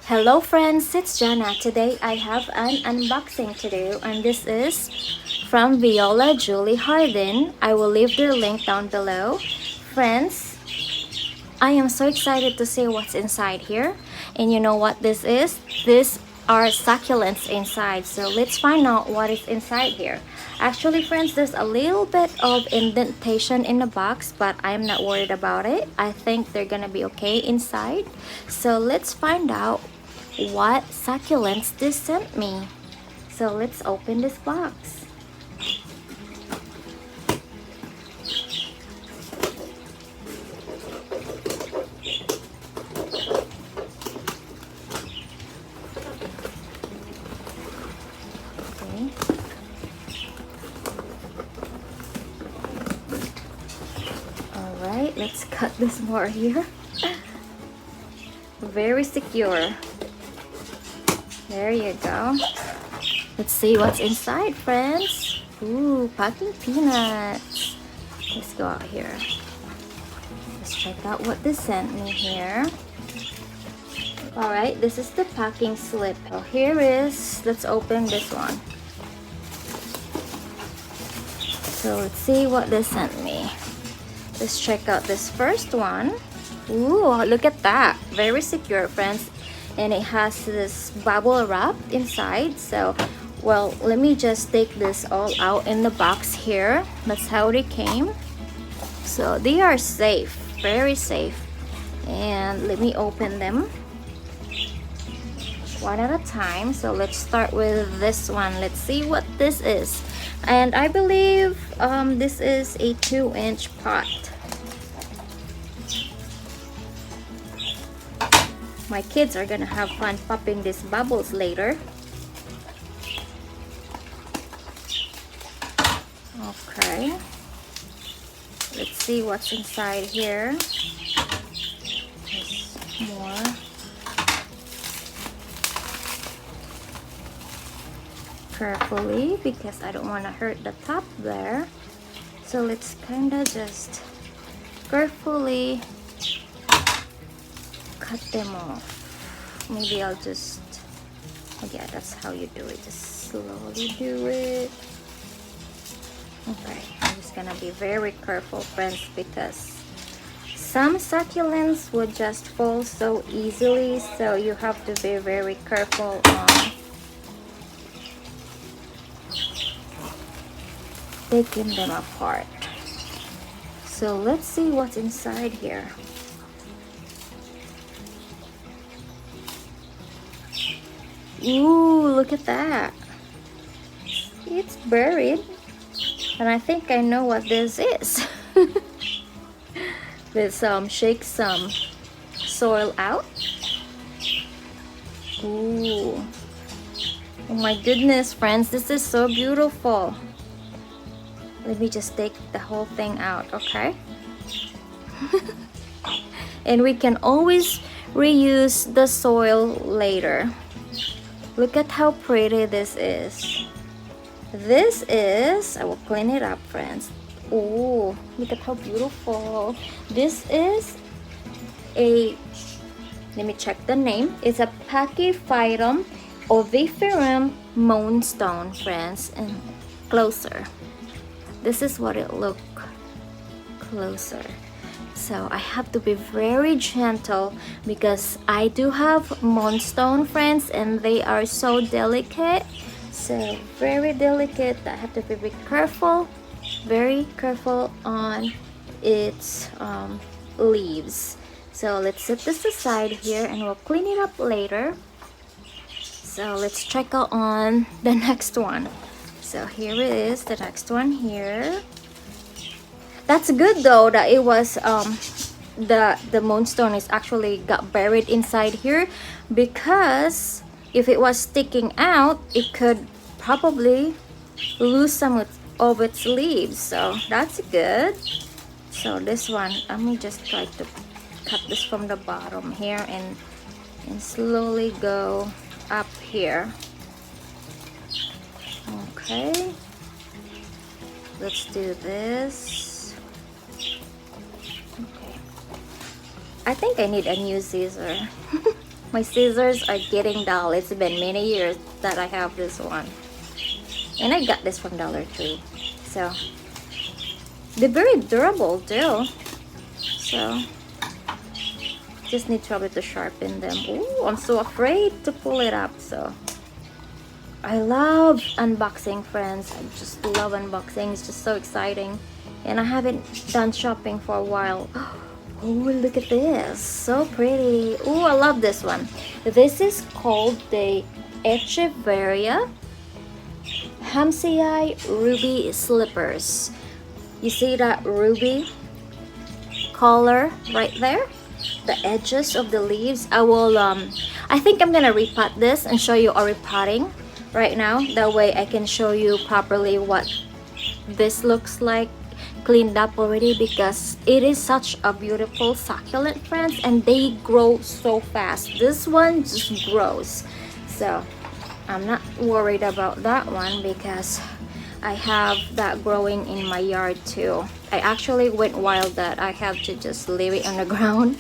Hello friends, it's Jana. Today I have an unboxing to do and this is from Viola Joli Jarden. I will leave their link down below. Friends, I am so excited to see what's inside here. And you know what this is? These are succulents inside. So let's find out what is inside here. Actually friends, there's a little bit of indentation in the box, but I'm not worried about it. I think they're gonna be okay inside. So let's find out what succulents this sent me. So let's open this box. Okay. Alright, let's cut this more here. Very secure. There you go. Let's see what's inside, friends. Ooh, packing peanuts. Let's go out here. Let's check out what they sent me here. Alright, this is the packing slip. So here is, let's open this one. So let's see what they sent me. Let's check out this first one. Ooh, look at that. Very secure, friends. And it has this bubble wrap inside. So, well, let me just take this all out in the box here. That's how they came. So they are safe, very safe. And let me open them one at a time. So let's start with this one. Let's see what this is. And I believe this is a 2-inch pot. My kids are gonna have fun popping these bubbles later. Okay, let's see what's inside here. There's more. Carefully, because I don't want to hurt the top there. So let's kind of just carefully cut them off. Maybe I'll just, yeah, that's how you do it. Just slowly do it. Okay, I'm just gonna be very careful, friends, because some succulents would just fall so easily, so you have to be very careful on taking them apart. So let's see what's inside here. Ooh, look at that. It's buried. And I think I know what this is. Let's shake some soil out. Ooh. Oh my goodness, friends, this is so beautiful. Let me just take the whole thing out, okay? And we can always reuse the soil later. Look at how pretty this is. This is, I will clean it up, friends. Oh, look at how beautiful. This is a, let me check the name. It's a Pachyphytum oviferum moonstone, friends. And closer. This is what it looks closer. So I have to be very gentle because I do have moonstone, friends, and they are so delicate. So very delicate. I have to be very careful, very careful on its leaves. So let's set this aside here and we'll clean it up later. So let's check out on the next one. So here it is, the next one here. That's good though that it was the moonstone is actually got buried inside here, because if it was sticking out, it could probably lose some of its leaves. So that's good. So this one, let me just try to cut this from the bottom here and slowly go up here. Okay, let's do this. Okay, I think I need a new scissor. My scissors are getting dull. It's been many years that I have this one. And I got this from Dollar Tree. So, they're very durable too. So, just need trouble to sharpen them. Ooh, I'm so afraid to pull it up. So, I love unboxing, friends. I just love unboxing. It's just so exciting. And I haven't done shopping for a while. Oh, look at this. So pretty. Oh, I love this one. This is called the Echeveria Hampshire Ruby Slippers. You see that ruby color right there? The edges of the leaves. I think I'm gonna repot this and show you a repotting right now. That way I can show you properly what this looks like cleaned up already, because it is such a beautiful succulent, friends, and they grow so fast. This one just grows, so I'm not worried about that one because I have that growing in my yard too. I actually went wild that I have to just leave it on the ground.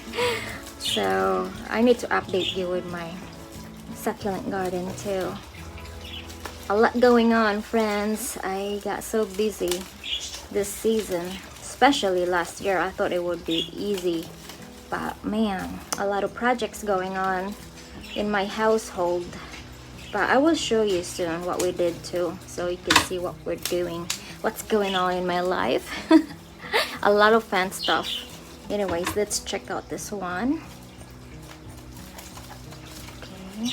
So I need to update you with my succulent garden too. A lot going on, friends. I got so busy this season, especially last year. I thought it would be easy, but man, a lot of projects going on in my household. But I will show you soon what we did too, so you can see what we're doing, what's going on in my life. A lot of fun stuff. Anyways, let's check out this one. Okay.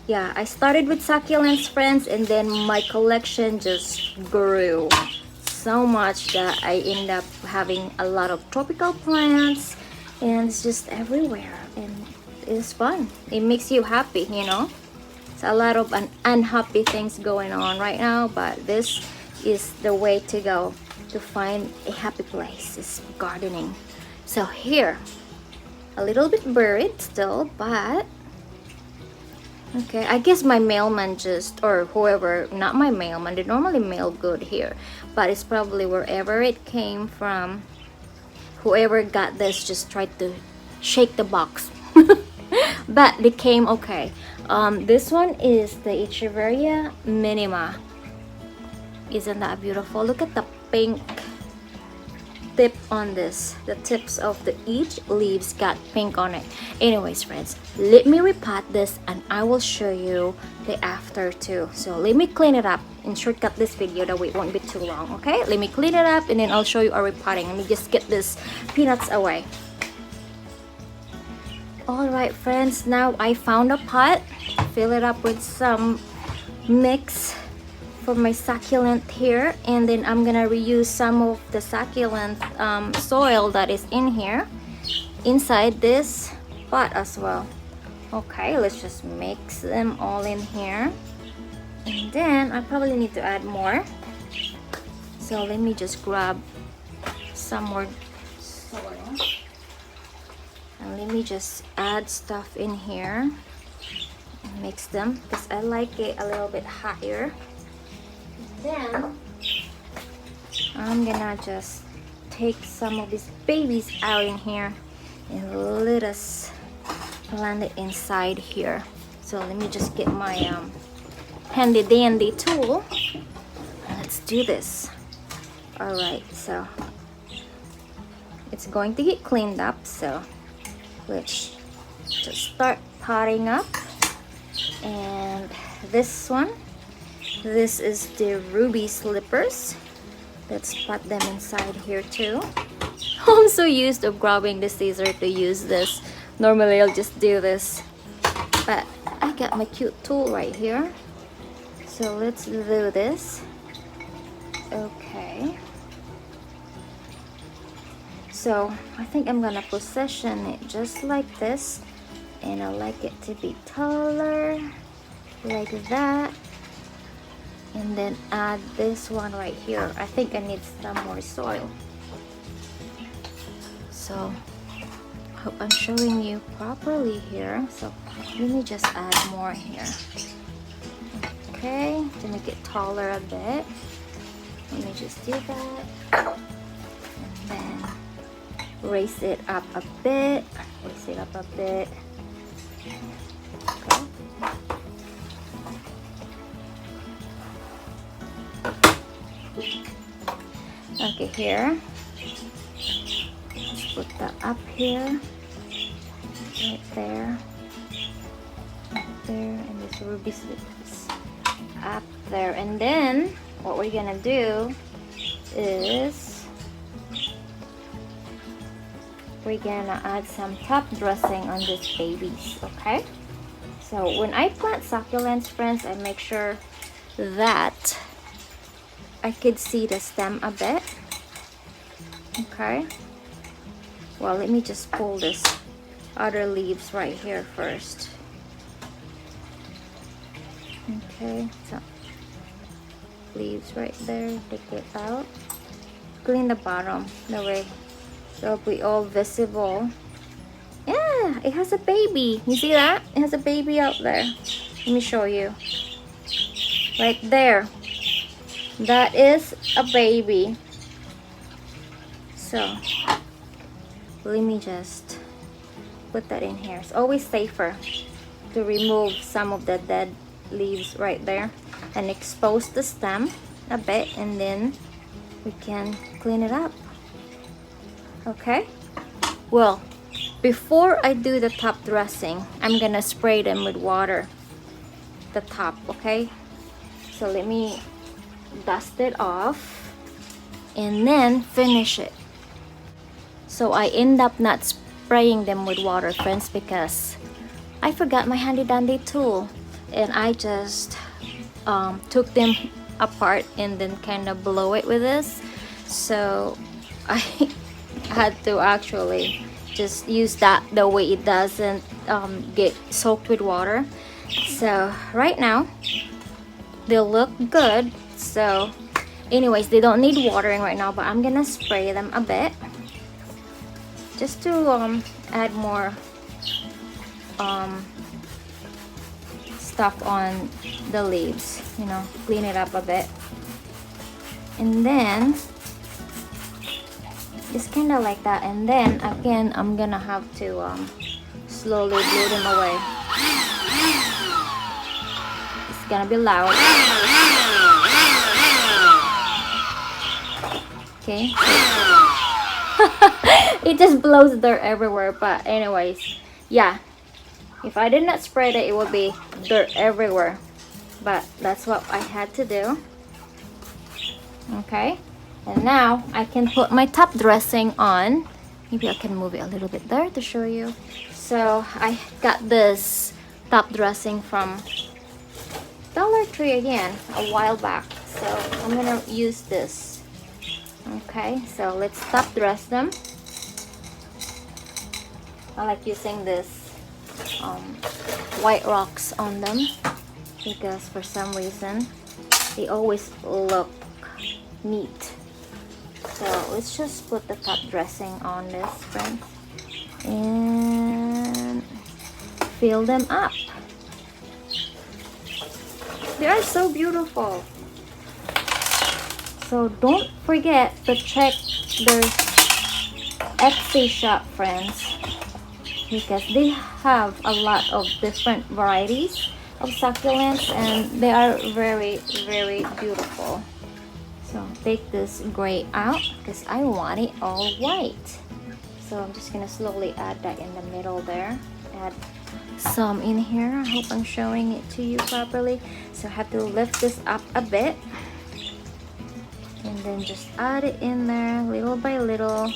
Yeah, I started with succulents, friends, and then my collection just grew so much that I end up having a lot of tropical plants, and it's just everywhere, and it's fun. It makes you happy, you know. It's a lot of unhappy things going on right now, but this is the way to go to find a happy place, is gardening. So here, a little bit buried still, but okay, I guess my mailman just, or whoever, not my mailman, they normally mail good here, but it's probably wherever it came from. Whoever got this just tried to shake the box. But they came okay. This one is the Echeveria Minima. Isn't that beautiful? Look at the pink tip on this. The tips of each leaves got pink on it. Anyways, friends, let me repot this and I will show you the after too. So let me clean it up and shortcut this video that way it won't be too long. Okay, let me clean it up and then I'll show you a repotting. Let me just get this peanuts away. Alright, friends, now I found a pot. Fill it up with some mix for my succulent here, and then I'm gonna reuse some of the succulent soil that is in here inside this pot as well. Okay, let's just mix them all in here, and then I probably need to add more, so let me just grab some more soil and let me just add stuff in here and mix them because I like it a little bit higher. Then I'm gonna just take some of these babies out in here and let us plant it inside here. So let me just get my handy dandy tool. Let's do this. Alright, so it's going to get cleaned up, so let's just start potting up. And this one, this is the ruby slippers. Let's put them inside here too. I'm so used to grabbing the scissor to use this. Normally I'll just do this, but I got my cute tool right here, so let's do this. Okay, so I think I'm gonna position it just like this, and I like it to be taller like that, and then add this one right here. I think I need some more soil, so I hope I'm showing you properly here. So let me just add more here, okay, to make it taller a bit. Let me just do that, and then raise it up a bit. Raise it up a bit. Okay. Okay, here. Let's put that up here. Right there. Up there. And this ruby slips up there. And then what we're gonna do is we're gonna add some top dressing on these babies. Okay, so when I plant succulents, friends, I make sure that I could see the stem a bit. Okay, well, let me just pull this other leaves right here first. Okay, so leaves right there, take it out, clean the bottom, that way they'll be all visible. Yeah, it has a baby. You see that? It has a baby out there. Let me show you. Right there. That is a baby. So let me just put that in here. It's always safer to remove some of the dead leaves right there and expose the stem a bit, and then we can clean it up. Okay, well, before I do the top dressing, I'm gonna spray them with water, the top. Okay, so let me dust it off and then finish it. So I end up not spraying them with water, friends, because I forgot my handy dandy tool, and I just took them apart and then kind of blow it with this. So I had to actually just use that the way it doesn't get soaked with water. So right now they look good. So anyways, they don't need watering right now, but I'm gonna spray them a bit just to add more stuff on the leaves, you know, clean it up a bit. And then it's kind of like that, and then again I'm gonna have to slowly blow them away. It's gonna be loud. Okay. It just blows dirt everywhere, but anyways, yeah, if I did not spray it, it would be dirt everywhere, but that's what I had to do. Okay, and now I can put my top dressing on. Maybe I can move it a little bit there to show you. So I got this top dressing from Dollar Tree again a while back, so I'm gonna use this. Okay, so let's top dress them. I like using this white rocks on them because for some reason they always look neat. So let's just put the top dressing on this, friends, and fill them up. They are so beautiful. So don't forget to check their Etsy shop, friends, because they have a lot of different varieties of succulents and they are very, very beautiful. So take this gray out because I want it all white. So I'm just gonna slowly add that in the middle there. Add some in here. I hope I'm showing it to you properly. So I have to lift this up a bit and then just add it in there little by little,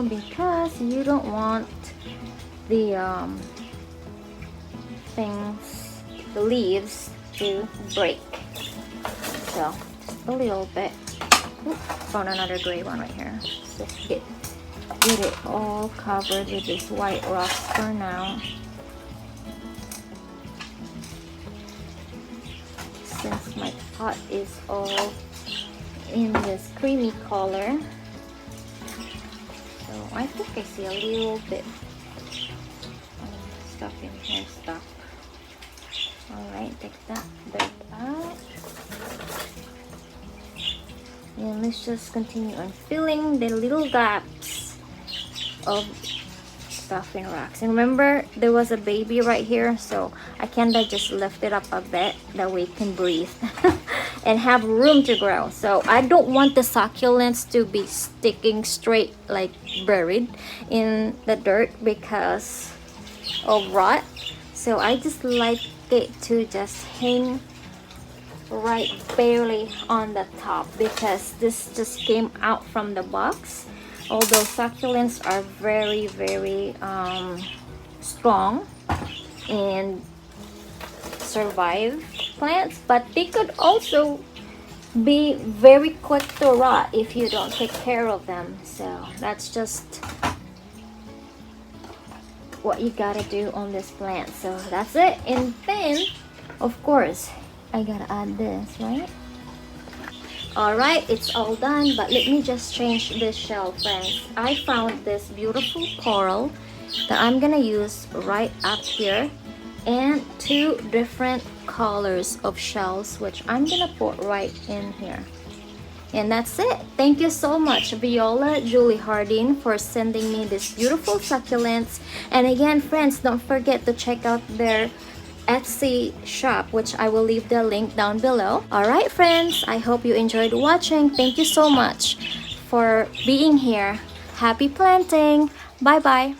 because you don't want the the leaves to break. So just a little bit. Oops, found another gray one right here. Just get it all covered with this white rocks for now. Since my pot is all in this creamy color, so I think I see a little bit stuff in here stuck. Alright, take that dirt out. And let's just continue on filling the little gaps of stuffing racks. And remember, there was a baby right here, so I kinda just lift it up a bit, that way it can breathe and have room to grow. So I don't want the succulents to be sticking straight, like buried in the dirt because of rot. So I just like it to just hang right barely on the top, because this just came out from the box. Although succulents are very strong and survive plants, but they could also be very quick to rot if you don't take care of them. So that's just what you gotta do on this plant. So that's it. And then of course I gotta add this, right? Alright, it's all done, but let me just change this shell, friends. I found this beautiful coral that I'm gonna use right up here, and two different colors of shells which I'm gonna put right in here. And that's it. Thank you so much, Viola Joli Jardin, for sending me this beautiful succulents. And again, friends, don't forget to check out their Etsy shop, which I will leave the link down below. Alright friends, I hope you enjoyed watching. Thank you so much for being here. Happy planting. Bye bye.